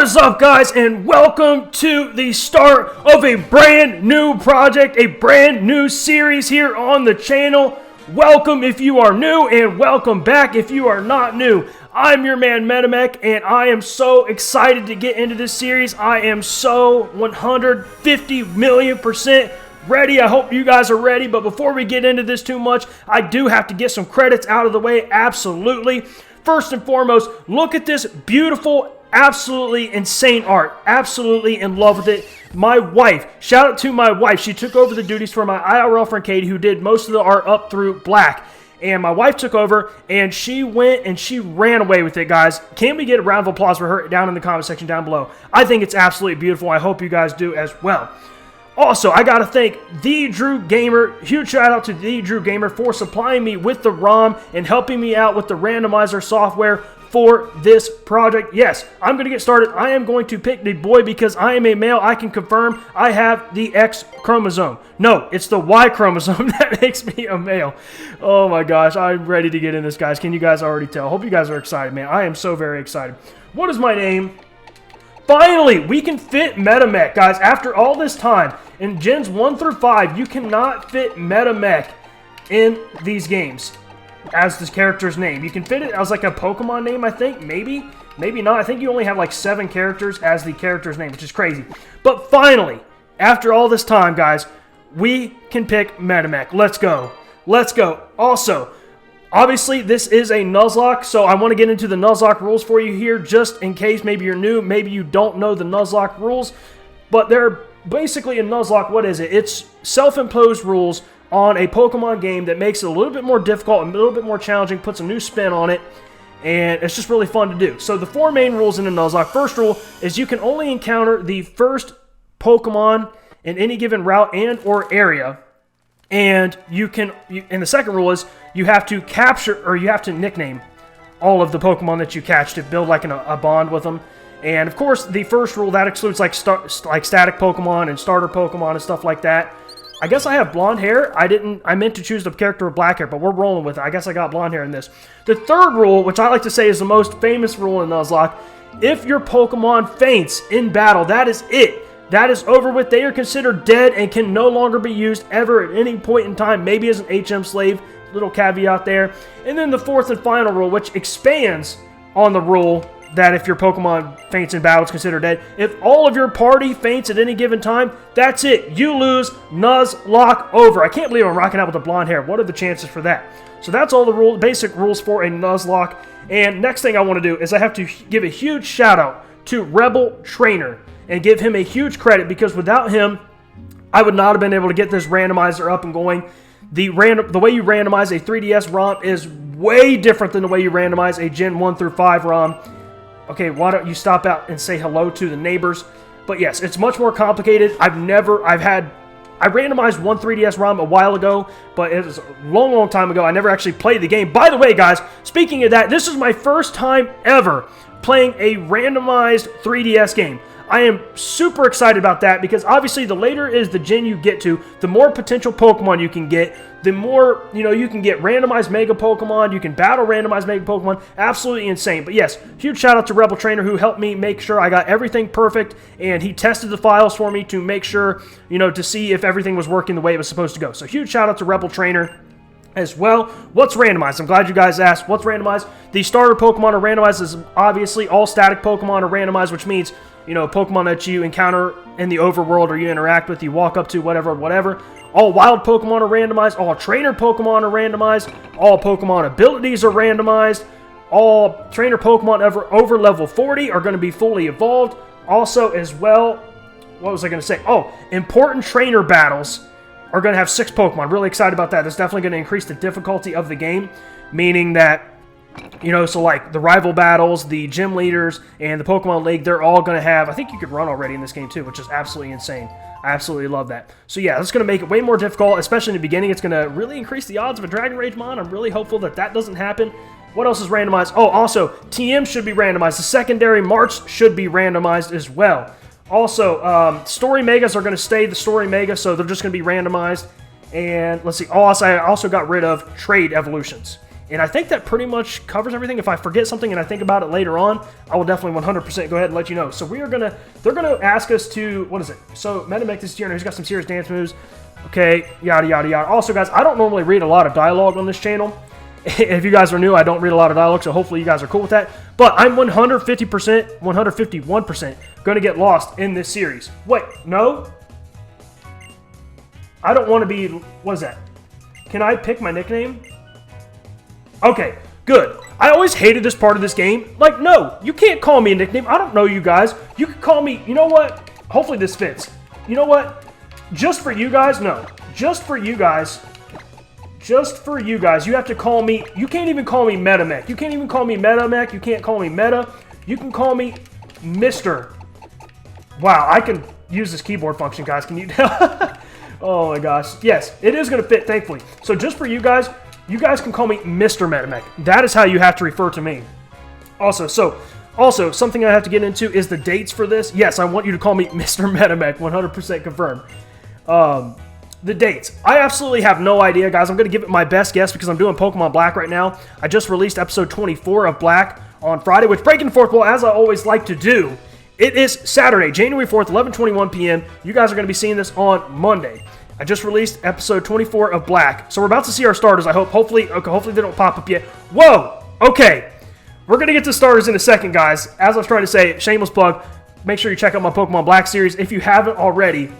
What is up, guys, and welcome to the start of a brand new project, a brand new series here on the channel. Welcome if you are new, and welcome back if you are not new. I'm your man MetaMech, and I am so excited to get into this series. I am so 150 million% ready. I hope you guys are ready, but before we get into this too much, I do have to get some credits out of the way, absolutely. First and foremost, look at this beautiful, absolutely insane art. Absolutely in love with it. My wife, shout out to my wife. She took over the duties for my IRL friend Katie, who did most of the art up through black. And my wife took over, and she went and she ran away with it, guys. Can we get a round of applause for her down in the comment section down below? I think it's absolutely beautiful. I hope you guys do as well. Also, I got to thank TheeDrewGamer. Huge shout out to TheeDrewGamer for supplying me with the ROM and helping me out with the randomizer software for this project. Yes, I'm going to get started. I am going to pick the boy because I am a male. I can confirm I have the X chromosome. No, it's the Y chromosome that makes me a male. Oh my gosh, I'm ready to get in this, guys. Can you guys already tell? Hope you guys are excited, man. I am so very excited. What is my name? Finally, we can fit MetaMech, guys. After all this time, in Gens 1 through 5, you cannot fit MetaMech in these games as this character's name. You can fit it as like a Pokemon name, I think. Maybe not. I think you only have like 7 characters as the character's name, which is crazy. But finally, after all this time, guys, we can pick MetaMech. Let's go. Let's go. Also, obviously, this is a Nuzlocke, so I want to get into the Nuzlocke rules for you here, just in case maybe you're new, maybe you don't know the Nuzlocke rules. But they're basically a Nuzlocke. What is it? It's self-imposed rules on a Pokemon game that makes it a little bit more difficult, a little bit more challenging, puts a new spin on it, and it's just really fun to do. So the 4 main rules in the Nuzlocke. First rule is you can only encounter the first Pokemon in any given route and or area. And and the second rule is you have to capture, or you have to nickname all of the Pokemon that you catch to build like a bond with them. And of course, the first rule, that excludes like static Pokemon and starter Pokemon and stuff like that. I guess I have blonde hair. I meant to choose the character with black hair, but we're rolling with it. I guess I got blonde hair in this. The third rule, which I like to say is the most famous rule in Nuzlocke, if your Pokemon faints in battle, that is it. That is over with. They are considered dead and can no longer be used ever at any point in time, maybe as an HM slave. Little caveat there. And then the fourth and final rule, which expands on the rule that if your Pokemon faints in battle, it's considered dead. If all of your party faints at any given time, that's it. You lose. Nuzlocke over. I can't believe I'm rocking out with the blonde hair. What are the chances for that? So that's all the basic rules for a Nuzlocke. And next thing I want to do is I have to give a huge shout out to RebelTrainer and give him a huge credit, because without him, I would not have been able to get this randomizer up and going. The way you randomize a 3DS ROM is way different than the way you randomize a Gen 1 through 5 ROM. Okay, why don't you stop out and say hello to the neighbors? But yes, it's much more complicated. I randomized one 3DS ROM a while ago, but it was a long, long time ago. I never actually played the game. By the way, guys, speaking of that, this is my first time ever playing a randomized 3DS game. I am super excited about that, because obviously the later is the gen you get to, the more potential Pokemon you can get, the more, you can get randomized Mega Pokemon, you can battle randomized Mega Pokemon. Absolutely insane. But yes, huge shout out to RebelTrainer, who helped me make sure I got everything perfect, and he tested the files for me to make sure, to see if everything was working the way it was supposed to go. So huge shout out to RebelTrainer as well. What's randomized? I'm glad you guys asked. What's randomized? The starter Pokemon are randomized. As obviously all static Pokemon are randomized, which means, Pokemon that you encounter in the overworld or you interact with, you walk up to, whatever. All wild Pokemon are randomized. All trainer Pokemon are randomized. All Pokemon abilities are randomized. All trainer Pokemon over level 40 are going to be fully evolved. Also, as well, what was I going to say? Oh, important trainer battles are going to have 6 Pokemon. Really excited about that. That's definitely going to increase the difficulty of the game, meaning that, so like the rival battles, the gym leaders, and the Pokemon League, they're all going to have, I think you could run already in this game too, which is absolutely insane. I absolutely love that. So yeah, that's going to make it way more difficult, especially in the beginning. It's going to really increase the odds of a Dragon Rage mon. I'm really hopeful that that doesn't happen. What else is randomized? Oh, also, TM should be randomized. The secondary march should be randomized as well. Also, Story Megas are going to stay the Story Mega, so they're just going to be randomized. And let's see, I also got rid of Trade Evolutions. And I think that pretty much covers everything. If I forget something and I think about it later on, I will definitely 100% go ahead and let you know. So they're gonna ask us to, what is it? So MetaMech this year, and he's got some serious dance moves. Okay, yada, yada, yada. Also, guys, I don't normally read a lot of dialogue on this channel. If you guys are new, I don't read a lot of dialogue, so hopefully you guys are cool with that. But I'm 150%, 151% going to get lost in this series. Wait, no? I don't want to be... What is that? Can I pick my nickname? Okay, good. I always hated this part of this game. Like, no, you can't call me a nickname. I don't know you guys. You can call me... You know what? Hopefully this fits. You know what? Just for you guys, no. Just for you guys, you have to call me, you can't even call me MetaMech. You can't even call me MetaMech. You can't call me Meta. You can call me Mr. Wow, I can use this keyboard function, guys. Can you tell? Oh my gosh. Yes, it is going to fit, thankfully. So just for you guys can call me Mr. MetaMech. That is how you have to refer to me. Also, something I have to get into is the dates for this. Yes, I want you to call me Mr. MetaMech, 100% confirmed. The dates. I absolutely have no idea, guys. I'm going to give it my best guess because I'm doing Pokemon Black right now. I just released episode 24 of Black on Friday, which breaking the fourth wall, as I always like to do, it is Saturday, January 4th, 11:21 p.m. You guys are going to be seeing this on Monday. I just released episode 24 of Black. So we're about to see our starters, I hope. Hopefully they don't pop up yet. Whoa! Okay. We're going to get to starters in a second, guys. As I was trying to say, shameless plug, make sure you check out my Pokemon Black series if you haven't already.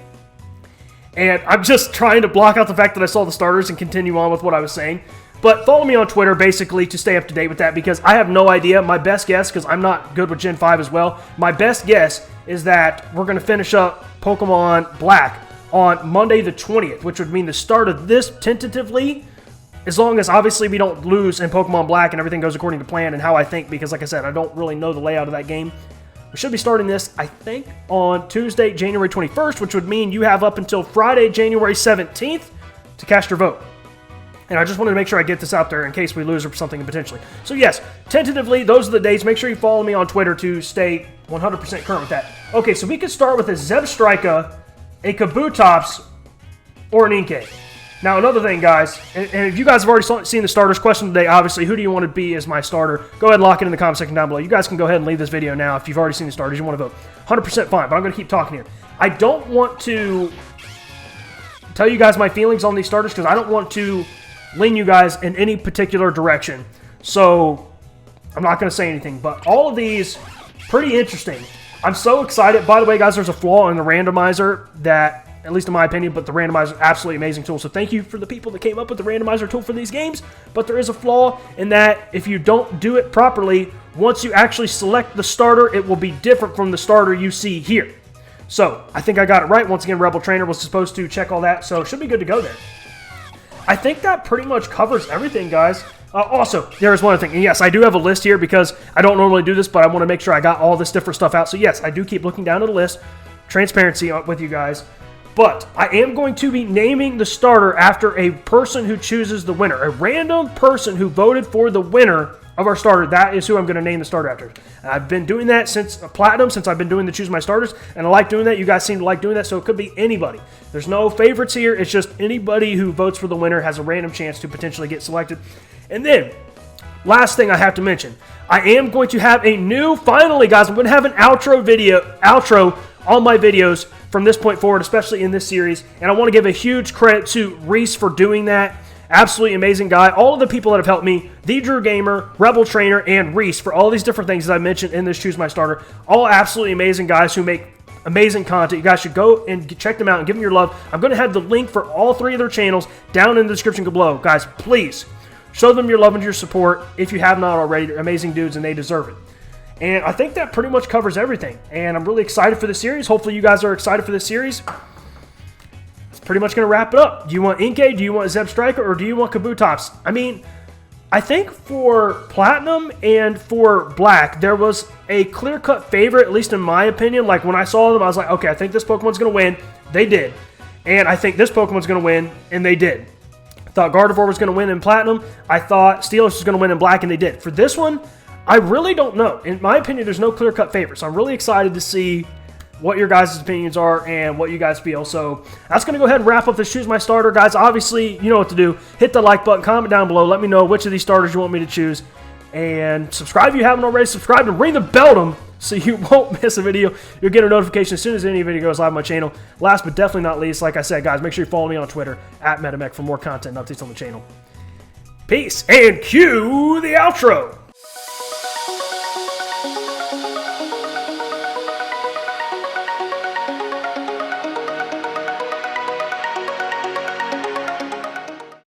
And I'm just trying to block out the fact that I saw the starters and continue on with what I was saying. But follow me on Twitter, basically, to stay up to date with that, because I have no idea. My best guess, because I'm not good with Gen 5 as well, my best guess is that we're going to finish up Pokemon Black on Monday the 20th, which would mean the start of this tentatively, as long as, obviously, we don't lose in Pokemon Black and everything goes according to plan and how I think, because, like I said, I don't really know the layout of that game. We should be starting this, I think, on Tuesday, January 21st, which would mean you have up until Friday, January 17th to cast your vote. And I just wanted to make sure I get this out there in case we lose or something potentially. So yes, tentatively, those are the dates. Make sure you follow me on Twitter to stay 100% current with that. Okay, so we could start with a Zebstrika, a Kabutops, or an Inkay. Now, another thing, guys, and if you guys have already seen the starters, question today, obviously, who do you want to be as my starter? Go ahead and lock it in the comment section down below. You guys can go ahead and leave this video now if you've already seen the starters. You want to vote. 100% fine, but I'm going to keep talking here. I don't want to tell you guys my feelings on these starters because I don't want to lean you guys in any particular direction. So, I'm not going to say anything, but all of these, pretty interesting. I'm so excited. By the way, guys, there's a flaw in the randomizer that... at least in my opinion, but the randomizer is an absolutely amazing tool. So thank you for the people that came up with the randomizer tool for these games. But there is a flaw in that if you don't do it properly, once you actually select the starter, it will be different from the starter you see here. So I think I got it right. Once again, RebelTrainer was supposed to check all that, so it should be good to go there. I think that pretty much covers everything, guys. Also, there's one other thing. And yes, I do have a list here because I don't normally do this, but I want to make sure I got all this different stuff out. So yes, I do keep looking down at the list. Transparency with you guys. But I am going to be naming the starter after a person who chooses the winner. A random person who voted for the winner of our starter. That is who I'm going to name the starter after. I've been doing that since Platinum, since I've been doing the Choose My Starters. And I like doing that. You guys seem to like doing that, so it could be anybody. There's no favorites here. It's just anybody who votes for the winner has a random chance to potentially get selected. And then, last thing I have to mention. I am going to have a new, finally, guys, I'm going to have an outro on my videos from this point forward, especially in this series. And I want to give a huge credit to Reese for doing that. Absolutely amazing guy. All of the people that have helped me, TheeDrewGamer, RebelTrainer, and Reese, for all these different things that I mentioned in this Choose My Starter. All absolutely amazing guys who make amazing content. You guys should go and check them out and give them your love. I'm going to have the link for all three of their channels down in the description below. Guys, please show them your love and your support if you have not already. They're amazing dudes and they deserve it. And I think that pretty much covers everything. And I'm really excited for the series. Hopefully you guys are excited for this series. It's pretty much going to wrap it up. Do you want Inkay? Do you want Zebstrika? Or do you want Kabutops? I mean, I think for Platinum and for Black, there was a clear-cut favorite, at least in my opinion. Like, when I saw them, I was like, okay, I think this Pokemon's going to win. They did. And I think this Pokemon's going to win, and they did. I thought Gardevoir was going to win in Platinum. I thought Steelix was going to win in Black, and they did. For this one, I really don't know. In my opinion, there's no clear-cut favorite. So I'm really excited to see what your guys' opinions are and what you guys feel. So that's going to go ahead and wrap up this Choose My Starter. Guys, obviously, you know what to do. Hit the like button, comment down below. Let me know which of these starters you want me to choose. And subscribe if you haven't already. Subscribe and ring the bell so you won't miss a video. You'll get a notification as soon as any video goes live on my channel. Last but definitely not least, like I said, guys, make sure you follow me on Twitter @MetaMech for more content and updates on the channel. Peace, and cue the outro.